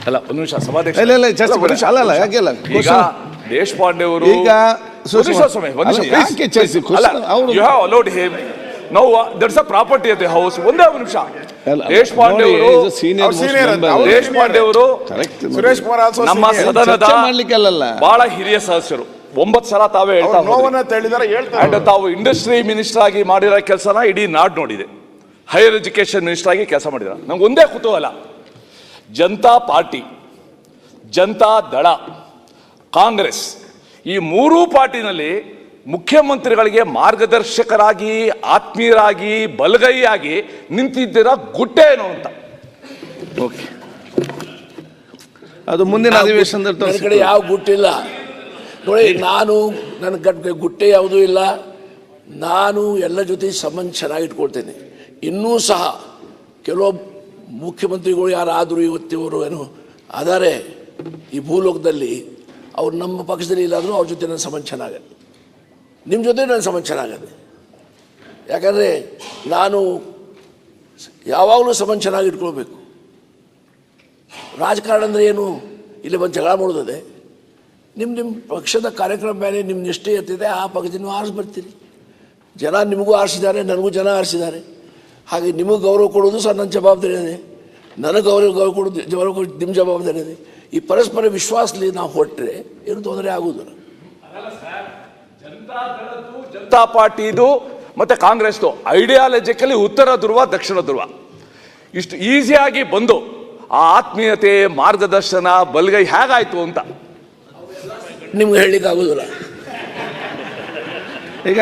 ಅಲ್ಲ ಒಂದು ನಿಮಿಷ ಸಭಾಧ್ಯಕ್ಷ ಇಲ್ಲ ಚರ್ಚೆ ಅಲ್ಲ ಯಾಕೆಲ್ಲ ಈಗ ದೇಶಪಾಂಡೆ ಅವರು ಈಗ you have allowed him now that's a property of the house. ಒಂದೇ ಒಂದು ನಿಮಿಷ. ದೇಶಪಾಂಡೆ ಅವರು ದೇಶಪಾಂಡೆ ಅವರು ಸುರೇಶ್ ಕುಮಾರ್ ನಮ್ಮ ಸದನದ ಬಹಳ ಹಿರಿಯ ಸದಸ್ಯರು. 9 ಸಲ ತಾವೇ ಹೇಳ್ತಾ ತಾವು ಇಂಡಸ್ಟ್ರಿ ಮಿನಿಸ್ಟರ್ ಆಗಿ ಮಾಡಿರೋ ಕೆಲಸನ ಇಡೀ ನಾಡು ನೋಡಿದೆ. ಹೈಯರ್ ಎಜುಕೇಶನ್ ಮಿನಿಸ್ಟರ್ ಆಗಿ ಕೆಲಸ ಮಾಡಿದ. ನಮ್ಗೆ ಒಂದೇ ಕುತೂಹಲ, ಜನತಾ ಪಾರ್ಟಿ, ಜನತಾ ದಳ, ಕಾಂಗ್ರೆಸ್ ಈ ಮೂರೂ ಪಾರ್ಟಿನಲ್ಲಿ ಮುಖ್ಯಮಂತ್ರಿಗಳಿಗೆ ಮಾರ್ಗದರ್ಶಕರಾಗಿ, ಆತ್ಮೀಯರಾಗಿ, ಬಲಗೈಯಾಗಿ ನಿಂತಿದ್ದೀರಾ ಗುಟ್ಟೆ ಏನು ಅಂತ. ಓಕೆ, ಅದು ಮುಂದಿನ ಅಧಿವೇಶನದಲ್ಲಿ ನನ್ನ ಕಡೆ ಯಾವ ಗುಟ್ಟಿಲ್ಲ ನೋಡಿ. ನನ್ನ ಗುಟ್ಟೆ ಯಾವುದೂ ಇಲ್ಲ. ನಾನು ಎಲ್ಲ ಜೊತೆ ಸಂಬಂಧ ಚೆನ್ನಾಗಿ ಇಟ್ಕೊಳ್ತೇನೆ. ಇನ್ನೂ ಸಹ ಕೆಲವು ಮುಖ್ಯಮಂತ್ರಿಗಳು ಯಾರಾದರೂ ಇವತ್ತಿವರು ಏನು ಆದರೆ ಈ ಭೂಲೋಕದಲ್ಲಿ ಅವ್ರು ನಮ್ಮ ಪಕ್ಷದಲ್ಲಿ ಇಲ್ಲಾದರೂ ಅವ್ರ ಜೊತೆ ನನ್ನ ಸಂಬಂಧ ಚೆನ್ನಾಗತ್ತೆ, ನಿಮ್ಮ ಜೊತೆ ನನ್ನ ಸಂಬಂಧ ಚೆನ್ನಾಗತ್ತೆ. ಯಾಕಂದರೆ ನಾನು ಯಾವಾಗಲೂ ಸಂಬಂಧ ಚೆನ್ನಾಗಿ ಇಟ್ಕೊಳ್ಬೇಕು. ರಾಜಕಾರಣ ಅಂದರೆ ಏನು, ಇಲ್ಲಿ ಬಂದು ಜಗಳ ಮಾಡೋದೇ. ನಿಮ್ಮ ಪಕ್ಷದ ಕಾರ್ಯಕ್ರಮ ಮೇಲೆ ನಿಮ್ಮ ನಿಷ್ಠೆ ಇರ್ತಿದೆ, ಆ ಪಕ್ಷದಿಂದ ನೀವು ಆರಿಸಿ ಬರ್ತೀರಿ. ಜನ ನಿಮಗೂ ಆರಿಸಿದ್ದಾರೆ, ನನಗೂ ಜನ ಆರಿಸಿದ್ದಾರೆ. ಹಾಗೆ ನಿಮಗೆ ಗೌರವ ಕೊಡೋದು ಸಹ ನನ್ನ ಜವಾಬ್ದಾರಿ ಇದೆ, ನನಗೆ ಗೌರವ ಕೊಡೋದು ನಿಮ್ಮ ಜವಾಬ್ದಾರಿ ಇದೆ. ಈ ಪರಸ್ಪರ ವಿಶ್ವಾಸದಲ್ಲಿ ನಾವು ಹೊರಟ್ರೆ ಏನು ತೊಂದರೆ ಆಗುವುದಿಲ್ಲ. ಜನತಾ ಪಾರ್ಟಿದು ಮತ್ತೆ ಕಾಂಗ್ರೆಸ್ದು ಐಡಿಯಾಲಜಿಕಲಿ ಉತ್ತರ ಧ್ರುವ, ದಕ್ಷಿಣ ಧ್ರುವ ಇಷ್ಟು ಈಸಿಯಾಗಿ ಬಂದು ಆ ಆತ್ಮೀಯತೆ, ಮಾರ್ಗದರ್ಶನ, ಬಲಗೈ ಹೇಗಾಯ್ತು ಅಂತ ನಿಮ್ಗೆ ಹೇಳಲಿಕ್ಕೆ ಆಗೋದಿಲ್ಲ. ಈಗ